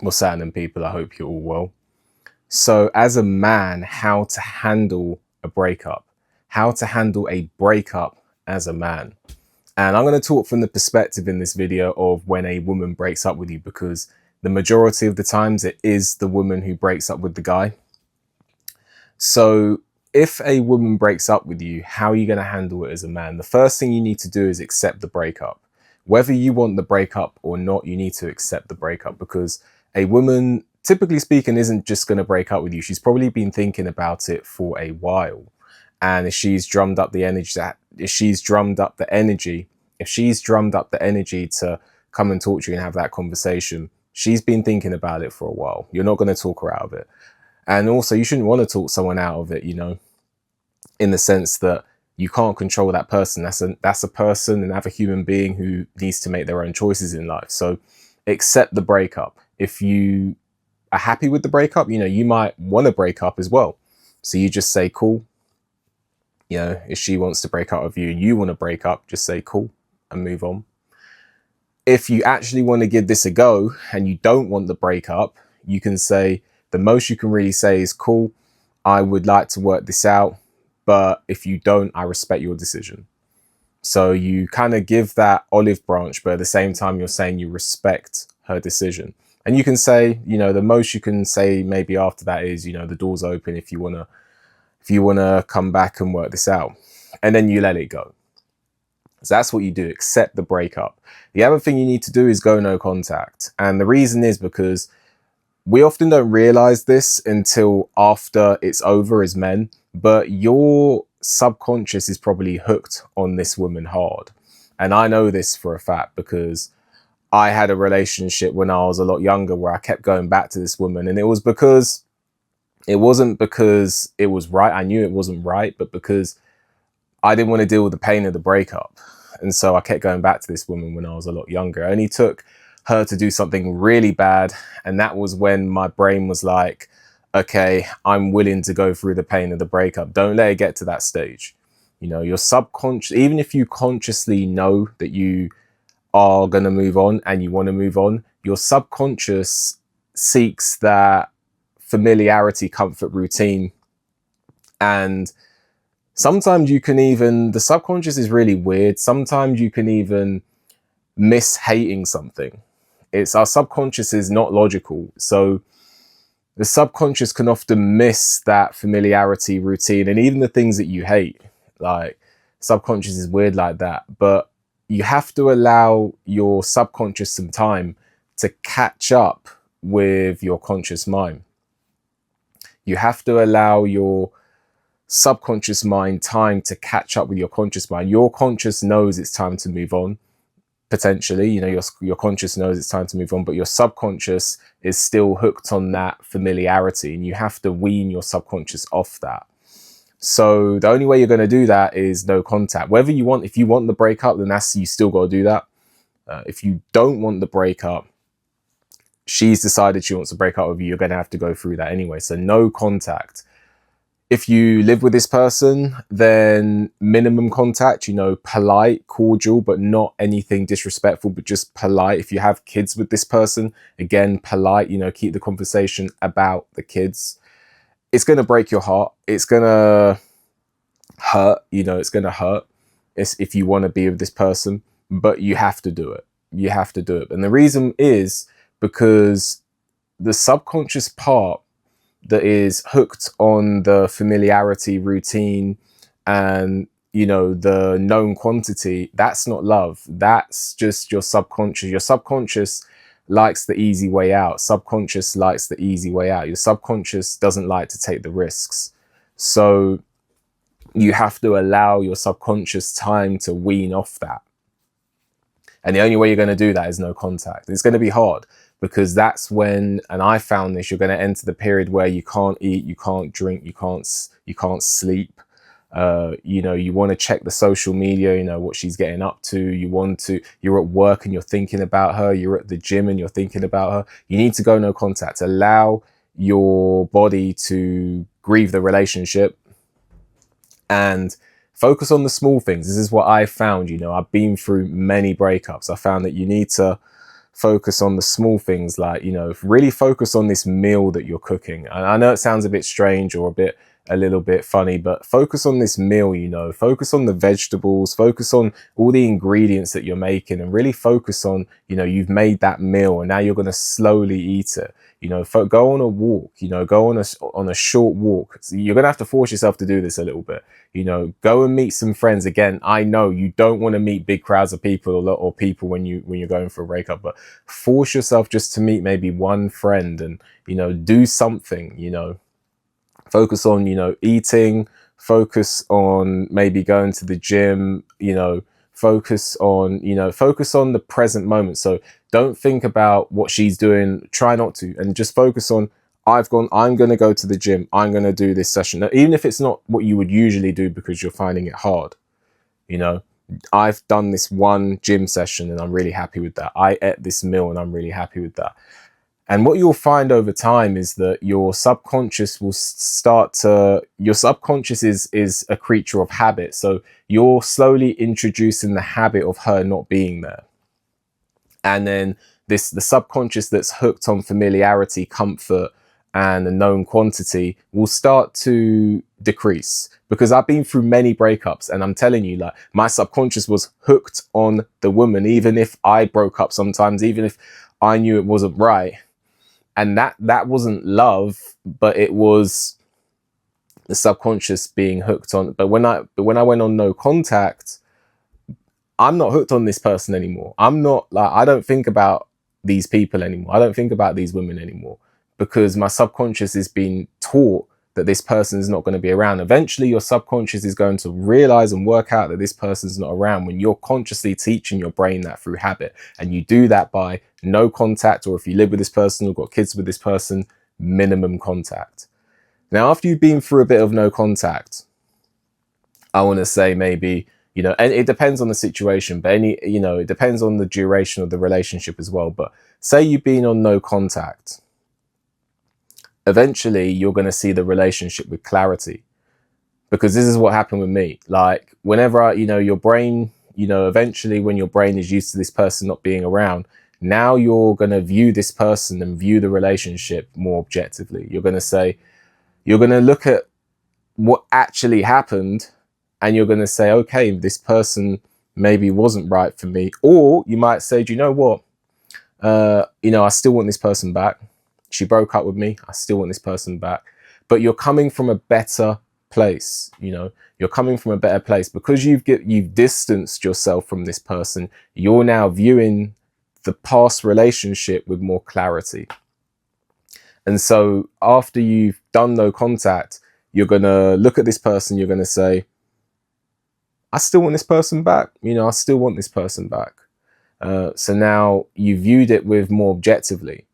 Well, certain people, I hope you're all well. So as a man, how to handle a breakup, how to handle a breakup as a man. And I'm going to talk from the perspective in this video of when a woman breaks up with you, because the majority of the times it is the woman who breaks up with the guy. So if a woman breaks up with you, how are you going to handle it as a man? The first thing you need to do is accept the breakup. Whether you want the breakup or not, you need to accept the breakup, because a woman, typically speaking, isn't just going to break up with you. She's probably been thinking about it for a while. And if she's drummed up the energy to come and talk to you and have that conversation, she's been thinking about it for a while. You're not going to talk her out of it. And also, you shouldn't want to talk someone out of it, in the sense that you can't control that person. That's a person, and have a human being who needs to make their own choices in life. So accept the breakup. If you are happy with the breakup, you might want to break up as well. So you just say, cool. If she wants to break up with you and you want to break up, just say cool and move on. If you actually want to give this a go and you don't want the breakup, you can say, the most you can really say is, cool, I would like to work this out, but if you don't, I respect your decision. So you kind of give that olive branch, but at the same time, you're saying you respect her decision. And you can say, the most you can say maybe after that is, the door's open if you want to come back and work this out. And then you let it go. So that's what you do, accept the breakup. The other thing you need to do is go no contact. And the reason is because we often don't realize this until after it's over as men, but your subconscious is probably hooked on this woman hard. And I know this for a fact because I had a relationship when I was a lot younger where I kept going back to this woman, and it wasn't because it was right. I knew it wasn't right, but because I didn't want to deal with the pain of the breakup. And so I kept going back to this woman when I was a lot younger. It only took her to do something really bad, and that was when my brain was like, okay, I'm willing to go through the pain of the breakup. Don't let it get to that stage. Your subconscious, even if you consciously know that you are going to move on and you want to move on, your subconscious seeks that familiarity, comfort, routine. And sometimes the subconscious is really weird. Sometimes you can even miss hating something. Our subconscious is not logical. So the subconscious can often miss that familiarity, routine, and even the things that you hate. Like, subconscious is weird like that. But you have to allow your subconscious some time to catch up with your conscious mind. You have to allow your subconscious mind time to catch up with your conscious mind. Your conscious knows it's time to move on. Potentially, your conscious knows it's time to move on, but your subconscious is still hooked on that familiarity, and you have to wean your subconscious off that. So the only way you're going to do that is no contact. If you want the breakup, then you still got to do that. If you don't want the breakup, she's decided she wants to break up with you, you're going to have to go through that anyway. So no contact. If you live with this person, then minimum contact, polite, cordial, but not anything disrespectful, but just polite. If you have kids with this person, again, polite, keep the conversation about the kids. It's going to break your heart. It's going to hurt, it's going to hurt if you want to be with this person, but you have to do it. You have to do it. And the reason is because the subconscious part that is hooked on the familiarity, routine, and the known quantity, that's not love. That's just your subconscious. Your subconscious likes the easy way out. Subconscious likes the easy way out. Your subconscious doesn't like to take the risks. So you have to allow your subconscious time to wean off that. And the only way you're going to do that is no contact. It's going to be hard, because that's when, and I found this, you're going to enter the period where you can't eat, you can't drink, you can't sleep. You want to check the social media, what she's getting up to. You're at work and you're thinking about her. You're at the gym and you're thinking about her. You need to go no contact. Allow your body to grieve the relationship and focus on the small things. This is what I found. I've been through many breakups. I found that you need to focus on the small things, like, you know, really focus on this meal that you're cooking. And I know it sounds a bit strange or a little bit funny, but focus on this meal, you know, focus on the vegetables, focus on all the ingredients that you're making, and really focus on, you know, you've made that meal and now you're going to slowly eat it. You know, go on a walk, you know, go on a short walk. So you're going to have to force yourself to do this a little bit. You know, go and meet some friends. Again, I know you don't want to meet big crowds of people or people when you're going for a breakup, but force yourself just to meet maybe one friend and, you know, do something, you know, focus on, you know, eating, focus on maybe going to the gym, you know, focus on the present moment. So don't think about what she's doing, try not to, and just focus on, I'm going to go to the gym, I'm going to do this session. Now, even if it's not what you would usually do because you're finding it hard, you know, I've done this one gym session and I'm really happy with that. I ate this meal and I'm really happy with that. And what you'll find over time is that your subconscious will your subconscious is a creature of habit. So you're slowly introducing the habit of her not being there. And then the subconscious that's hooked on familiarity, comfort, and a known quantity will start to decrease. Because I've been through many breakups and I'm telling you, like, my subconscious was hooked on the woman, even if I broke up sometimes, even if I knew it wasn't right. And that wasn't love, but it was the subconscious being hooked on. But when I went on no contact, I'm not hooked on this person anymore. I'm not, like, I don't think about these people anymore. I don't think about these women anymore, because my subconscious is being taught that this person is not going to be around. Eventually your subconscious is going to realize and work out that this person's not around when you're consciously teaching your brain that through habit. And you do that by no contact, or if you live with this person or got kids with this person, minimum contact. Now, after you've been through a bit of no contact, I want to say maybe, you know, and it depends on the situation, but it depends on the duration of the relationship as well. But say you've been on no contact, eventually you're going to see the relationship with clarity, because this is what happened with me. Like, whenever your brain, eventually when your brain is used to this person not being around, now you're going to view this person and view the relationship more objectively. You're going to look at what actually happened, and you're going to say, okay, this person maybe wasn't right for me. Or you might say, do you know what? I still want this person back. She broke up with me. I still want this person back. But you're coming from a better place. You're coming from a better place because you've distanced yourself from this person. You're now viewing the past relationship with more clarity. And so after you've done no contact, you're going to look at this person. You're going to say, I still want this person back. I still want this person back. So now you viewed it with more objectively.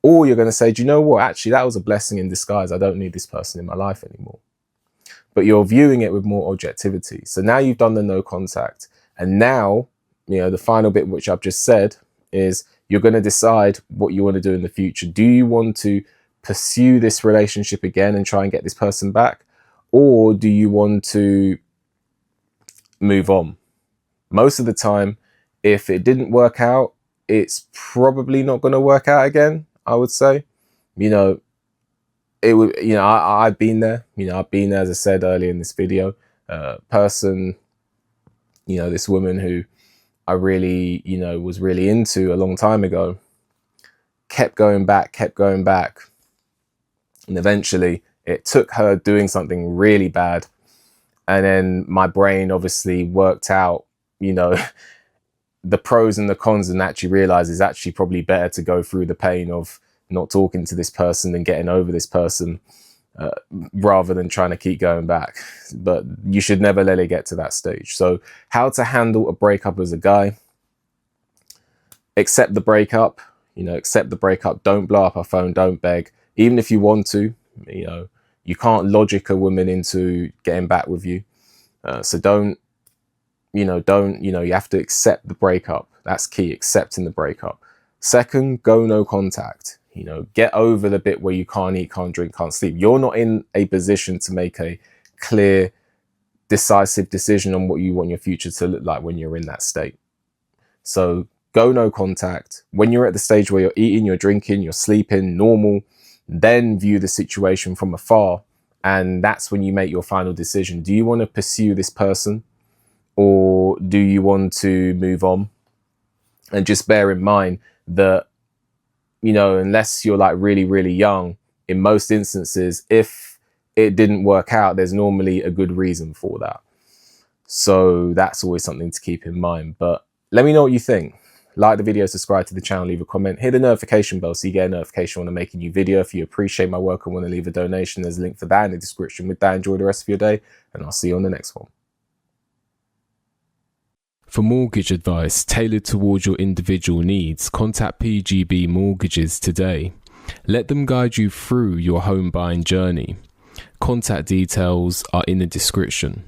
Or you're going to say, do you know what? Actually, that was a blessing in disguise. I don't need this person in my life anymore. But you're viewing it with more objectivity. So now you've done the no contact. And now, the final bit, which I've just said, is you're going to decide what you want to do in the future. Do you want to pursue this relationship again and try and get this person back? Or do you want to move on? Most of the time, if it didn't work out, it's probably not going to work out again, I would say. It would, I've been there. I've been there, as I said earlier in this video. Person, this woman who I really, was really into a long time ago, kept going back. And eventually it took her doing something really bad. And then my brain obviously worked out, the pros and the cons, and actually realized it's actually probably better to go through the pain of not talking to this person and getting over this person rather than trying to keep going back. But you should never let it get to that stage. So how to handle a breakup as a guy: accept the breakup, accept the breakup. Don't blow up her phone. Don't beg. Even if you want to, you can't logic a woman into getting back with you. So you have to accept the breakup. That's key, accepting the breakup. Second, go no contact. Get over the bit where you can't eat, can't drink, can't sleep. You're not in a position to make a clear, decisive decision on what you want your future to look like when you're in that state. So go no contact. When you're at the stage where you're eating, you're drinking, you're sleeping normal, then view the situation from afar. And that's when you make your final decision. Do you want to pursue this person, or do you want to move on? And just bear in mind that, you know, unless you're like really, really young, in most instances, if it didn't work out, there's normally a good reason for that. So that's always something to keep in mind. But let me know what you think. Like the video, subscribe to the channel, leave a comment, hit the notification bell so you get a notification when I make a new video. If you appreciate my work and want to leave a donation, there's a link for that in the description. With that, enjoy the rest of your day, and I'll see you on the next one. For mortgage advice tailored towards your individual needs, contact PGB Mortgages today. Let them guide you through your home buying journey. Contact details are in the description.